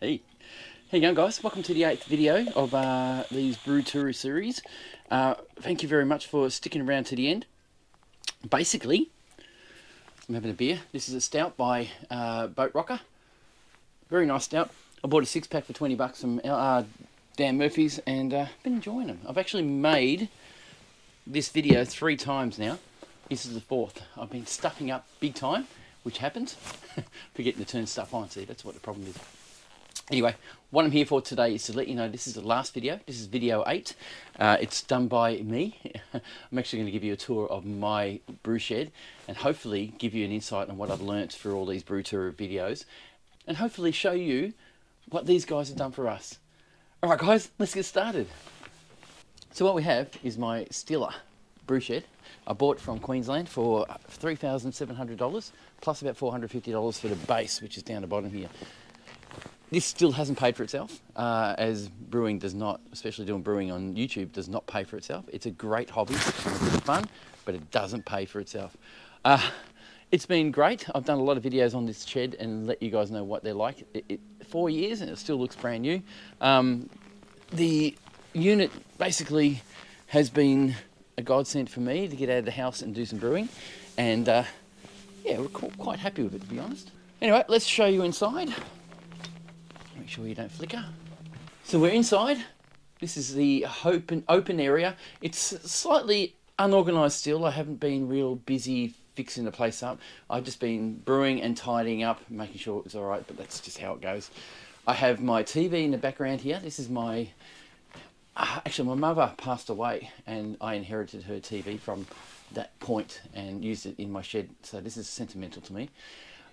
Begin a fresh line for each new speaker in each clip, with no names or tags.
Hey, how you going, guys? Welcome to the 8th video of these Brew Tour series. Thank you very much for sticking around to the end. Basically, I'm having a beer. This is a stout by Boat Rocker. Very nice stout. I bought a 6-pack for $20 from Dan Murphy's and been enjoying them. I've actually made this video 3 times now. This is the 4th. I've been stuffing up big time, which happens. Forgetting to turn stuff on. See, that's what the problem is. Anyway, what I'm here for today is to let you know this is the last video. This is video 8. It's done by me. I'm actually going to give you a tour of my brew shed and hopefully give you an insight on what I've learnt through all these brew tour videos and hopefully show you what these guys have done for us. Alright guys, let's get started. So what we have is my Stiller brew shed. I bought from Queensland for $3,700 plus about $450 for the base, which is down the bottom here. This still hasn't paid for itself, as brewing does not, especially doing brewing on YouTube, does not pay for itself. It's a great hobby, it's really fun, but it doesn't pay for itself. It's been great. I've done a lot of videos on this shed and let you guys know what they're like. 4 years and it still looks brand new. The unit basically has been a godsend for me to get out of the house and do some brewing. And yeah, we're quite happy with it, to be honest. Anyway, let's show you inside. Make sure you don't flicker. So we're inside. This is the open area. It's slightly unorganised still. I haven't been real busy fixing the place up. I've just been brewing and tidying up, making sure it was all right, but that's just how it goes. I have my TV in the background here. This is my... actually, my mother passed away and I inherited her TV from that point and used it in my shed. So this is sentimental to me.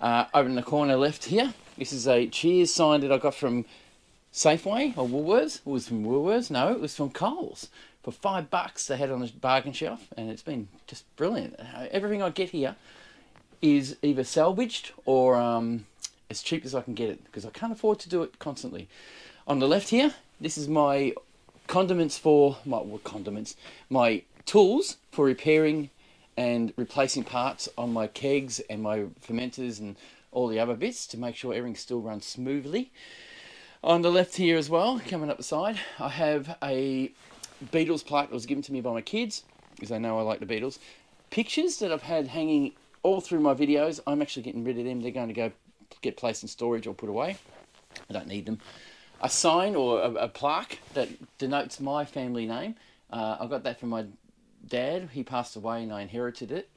Over in the corner left here, this is a cheers sign that I got from Safeway or Woolworths. It was from Woolworths. No, it was from Coles. For $5 they had on the bargain shelf, and it's been just brilliant. Everything I get here is either salvaged or as cheap as I can get it, because I can't afford to do it constantly. On the left here, this is my condiments for my tools for repairing and replacing parts on my kegs and my fermenters and all the other bits to make sure everything still runs smoothly. On the left here as well, coming up the side, I have a Beatles plaque that was given to me by my kids, because they know I like the Beatles. Pictures that I've had hanging all through my videos, I'm actually getting rid of them. They're going to go get placed in storage or put away. I don't need them. A sign or a plaque that denotes my family name. I got that from my dad. He passed away and I inherited it.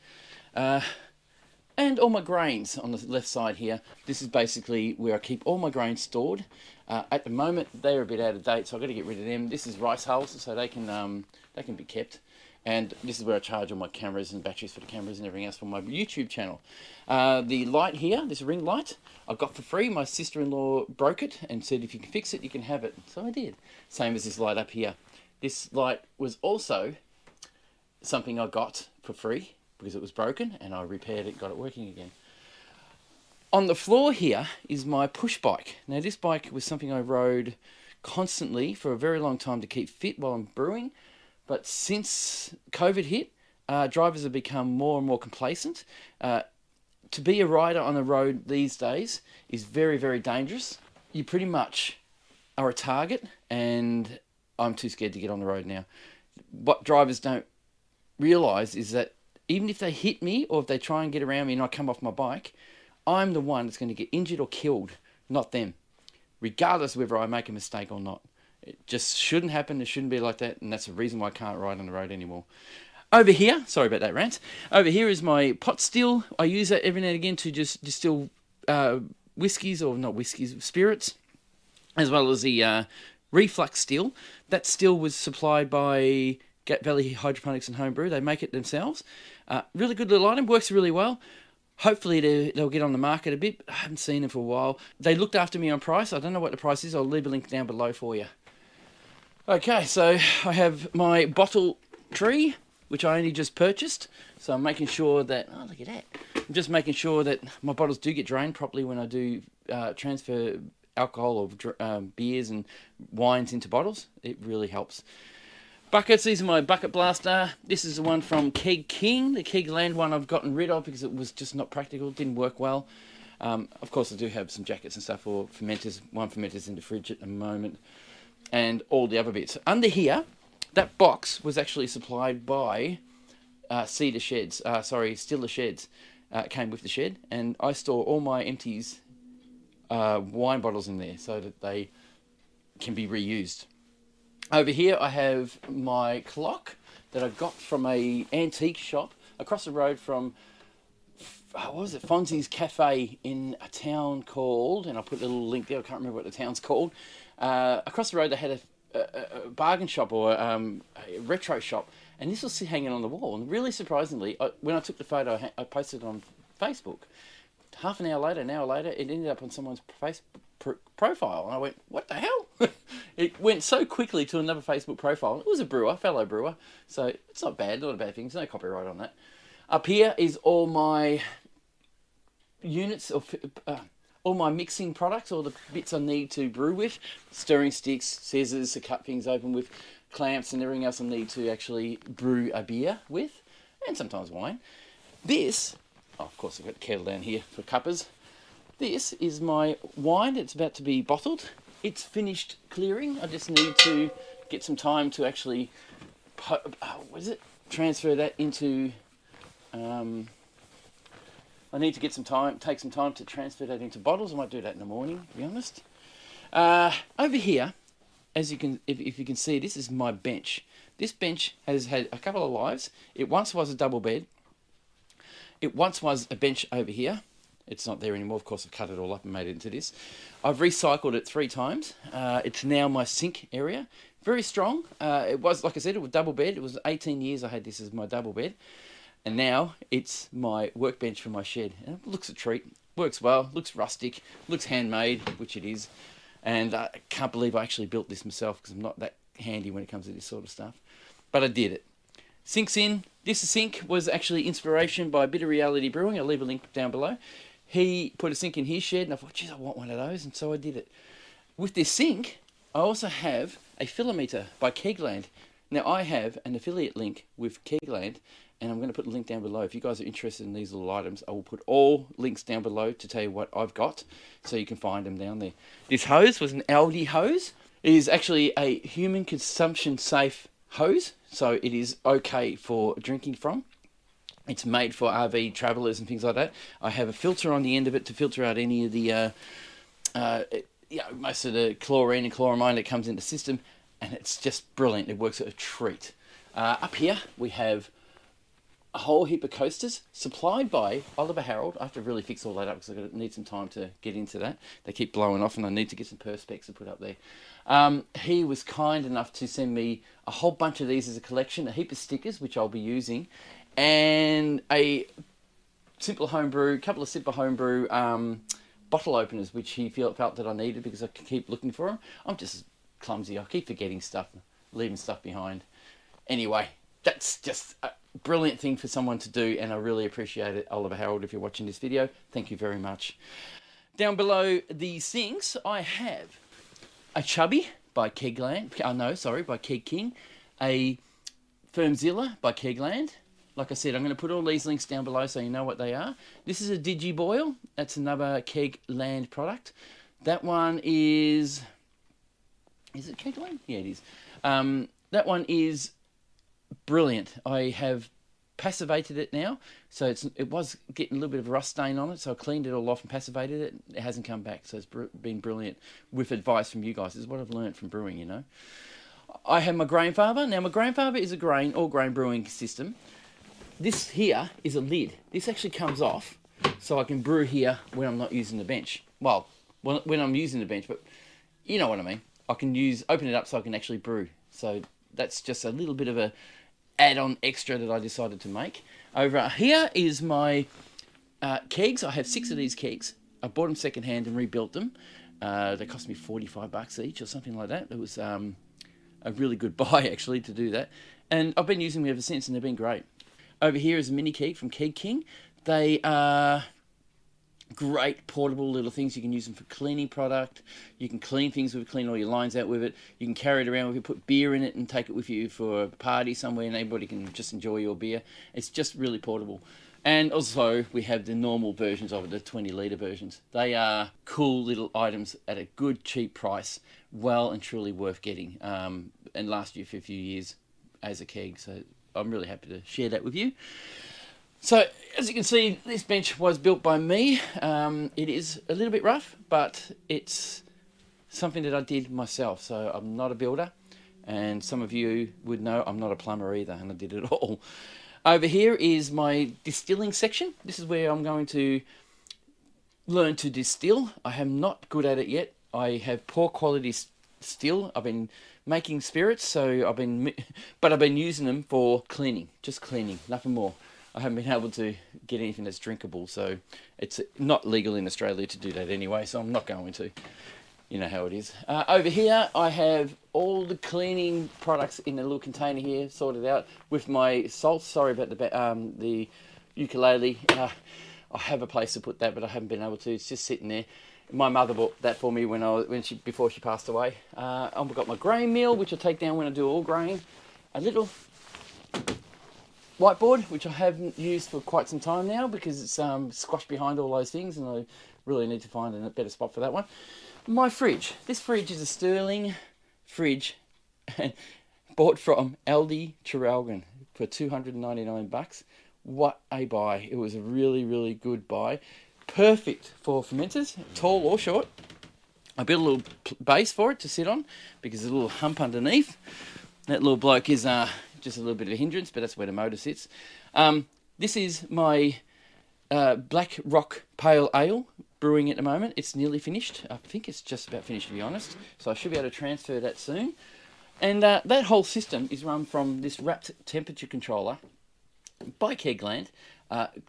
And all my grains on the left side here. This is basically where I keep all my grains stored. At the moment they're a bit out of date, so I've got to get rid of them. This is rice hulls, so they can be kept. And this is where I charge all my cameras and batteries for the cameras and everything else for my YouTube channel. The light here, this ring light, I got for free. My sister-in-law broke it and said if you can fix it, you can have it. So I did. Same as this light up here. This light was also something I got for free because it was broken and I repaired it, got it working again. On the floor here is my push bike. Now this bike was something I rode constantly for a very long time to keep fit while I'm brewing, but since COVID hit, drivers have become more and more complacent. To be a rider on the road these days is very, very dangerous. You pretty much are a target and I'm too scared to get on the road now. What drivers don't realise is that even if they hit me or if they try and get around me and I come off my bike, I'm the one that's going to get injured or killed, not them, regardless of whether I make a mistake or not. It just shouldn't happen. It shouldn't be like that, and that's the reason why I can't ride on the road anymore. Over here, sorry about that rant, over here is my pot still. I use that every now and again to just distill whiskies, or not whiskies, spirits, as well as the reflux still. That still was supplied by Gap Valley Hydroponics and Homebrew. They make it themselves. Really good little item, works really well. Hopefully they'll get on the market a bit. I haven't seen them for a while. They looked after me on price. I don't know what the price is. I'll leave a link down below for you. Okay, so I have my bottle tree, which I only just purchased. So I'm making sure that, oh look at that. I'm just making sure that my bottles do get drained properly when I do transfer alcohol or beers and wines into bottles. It really helps. Buckets, these are my bucket blaster. This is the one from Keg King. The Keg Land one I've gotten rid of because it was just not practical, it didn't work well. Of course, I do have some jackets and stuff for fermenters. One fermenter's in the fridge at the moment, and all the other bits. Under here, that box was actually supplied by Stiller Sheds. Came with the shed, and I store all my empties wine bottles in there so that they can be reused. Over here I have my clock that I got from a antique shop across the road from what was it, Fonzie's Cafe in a town called, and I'll put a little link there, I can't remember what the town's called. Across the road they had a bargain shop or a retro shop, and this was hanging on the wall, and really surprisingly, when I took the photo, I posted it on Facebook. Half an hour later, it ended up on someone's Facebook profile, and I went, what the hell? It went so quickly to another Facebook profile. It was a brewer, fellow brewer, so it's not bad, not a bad thing. There's no copyright on that. Up here is all my units of all my mixing products, all the bits I need to brew with, stirring sticks, scissors to cut things open with, clamps and everything else I need to actually brew a beer with, and sometimes wine. This, of course I've got the kettle down here for cuppers. This is my wine. It's about to be bottled. It's finished clearing. I just need to get some time to actually transfer that into I need to get some time, take some time to transfer that into bottles. I might do that in the morning, to be honest. Over here, as you can, if you can see, this is my bench. This bench has had a couple of lives. It once was a double bed. It once was a bench over here. It's not there anymore. Of course, I've cut it all up and made it into this. I've recycled it 3 times. It's now my sink area. Very strong. It was, like I said, it was double bed. It was 18 years I had this as my double bed. And now it's my workbench for my shed. And it looks a treat. Works well. Looks rustic. Looks handmade, which it is. And I can't believe I actually built this myself because I'm not that handy when it comes to this sort of stuff. But I did it. Sink's in. This sink was actually inspiration by Bitter Reality Brewing. I'll leave a link down below. He put a sink in his shed and I thought, geez, I want one of those. And so I did it. With this sink, I also have a Filometer by Kegland. Now I have an affiliate link with Kegland, and I'm going to put the link down below. If you guys are interested in these little items, I will put all links down below to tell you what I've got, so you can find them down there. This hose was an Aldi hose. It is actually a human consumption safe hose, so it is okay for drinking from. It's made for RV travellers and things like that. I have a filter on the end of it to filter out any of the most of the chlorine and chloramine that comes in the system, and it's just brilliant. It works at a treat. Up here we have a whole heap of coasters supplied by Oliver Harold. I have to really fix all that up because I need some time to get into that. They keep blowing off and I need to get some perspex to put up there. He was kind enough to send me a whole bunch of these as a collection, a heap of stickers which I'll be using, and a simple homebrew, couple of simple homebrew bottle openers which he felt that I needed because I keep looking for them. I'm just clumsy. I keep forgetting stuff, leaving stuff behind. Anyway, that's just a brilliant thing for someone to do, and I really appreciate it, Oliver Harold. If you're watching this video, thank you very much. Down below the sinks, I have a Chubby by Kegland. By Keg King. A Firmzilla by Kegland. Like I said, I'm going to put all these links down below so you know what they are. This is a Digiboil. That's another Kegland product. That one is... Is it Kegland? Yeah, it is. That one is brilliant. I have passivated it now, so it was getting a little bit of a rust stain on it, so I cleaned it all off and passivated it. It hasn't come back, so it's been brilliant with advice from you guys. This is what I've learned from brewing, you know. I have my grain farmer. Now, my grain farmer is a all-grain brewing system. This here is a lid. This actually comes off, so I can brew here when I'm not using the bench. Well, when I'm using the bench, but you know what I mean. I can open it up so I can actually brew. So that's just a little bit of a add-on extra that I decided to make. Over here is my kegs. I have 6 of these kegs. I bought them secondhand and rebuilt them. They cost me $45 each or something like that. It was a really good buy, actually, to do that. And I've been using them ever since, and they've been great. Over here is a mini keg from Keg King. They are great portable little things. You can use them for cleaning product. You can clean things with it, clean all your lines out with it. You can carry it around with you, put beer in it and take it with you for a party somewhere, and everybody can just enjoy your beer. It's just really portable. And also we have the normal versions of it, the 20 litre versions. They are cool little items at a good cheap price, well and truly worth getting, and last you for a few years as a keg. So I'm really happy to share that with you. So as you can see, this bench was built by me. It is a little bit rough, but it's something that I did myself. So I'm not a builder, and some of you would know I'm not a plumber either, and I did it all. Over here is my distilling section. This is where I'm going to learn to distill. I am not good at it yet. I have poor quality still. I've been making spirits, so I've been using them for cleaning, just cleaning, nothing more. I haven't been able to get anything that's drinkable, so it's not legal in Australia to do that anyway, so I'm not going to. You know how it is. Over here, I have all the cleaning products in a little container here, sorted out with my salts. Sorry about the ukulele. I have a place to put that, but I haven't been able to. It's just sitting there. My mother bought that for me before she passed away. I've got my grain mill, which I take down when I do all grain. A little whiteboard, which I haven't used for quite some time now because it's squashed behind all those things, and I really need to find a better spot for that one. My fridge. This fridge is a Sterling fridge bought from Aldi Traralgon for $299. What a buy. It was a really, really good buy. Perfect for fermenters, tall or short. I built a little base for it to sit on because there's a little hump underneath. That little bloke is just a little bit of a hindrance, but that's where the motor sits. This is my Black Rock Pale Ale brewing at the moment. It's nearly finished. I think it's just about finished, to be honest. So I should be able to transfer that soon. And that whole system is run from this wrapped temperature controller by Kegland,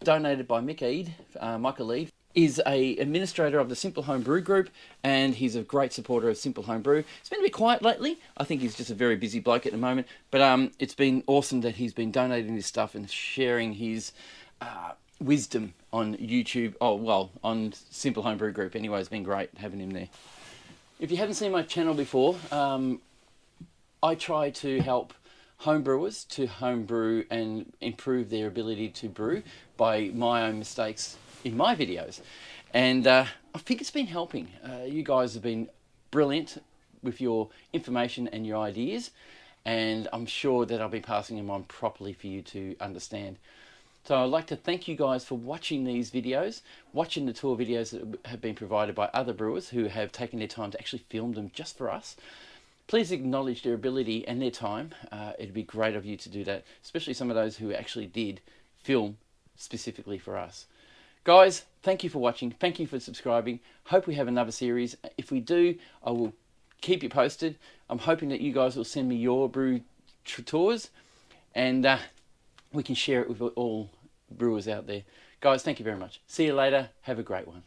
donated by Michael Ede. Is a administrator of the Simple Home Brew group, and he's a great supporter of Simple Home Brew. It's been a bit quiet lately. I think he's just a very busy bloke at the moment, but it's been awesome that he's been donating this stuff and sharing his wisdom on YouTube. Oh, well, on Simple Home Brew group. Anyway, it's been great having him there. If you haven't seen my channel before, I try to help homebrewers to homebrew and improve their ability to brew by my own mistakes in my videos, and I think it's been helping. You guys have been brilliant with your information and your ideas, and I'm sure that I'll be passing them on properly for you to understand. So I'd like to thank you guys for watching these videos, watching the tour videos that have been provided by other brewers who have taken their time to actually film them just for us. Please acknowledge their ability and their time. It'd be great of you to do that, especially some of those who actually did film specifically for us. Guys, thank you for watching. Thank you for subscribing. Hope we have another series. If we do, I will keep you posted. I'm hoping that you guys will send me your brew tours, and we can share it with all brewers out there. Guys, thank you very much. See you later. Have a great one.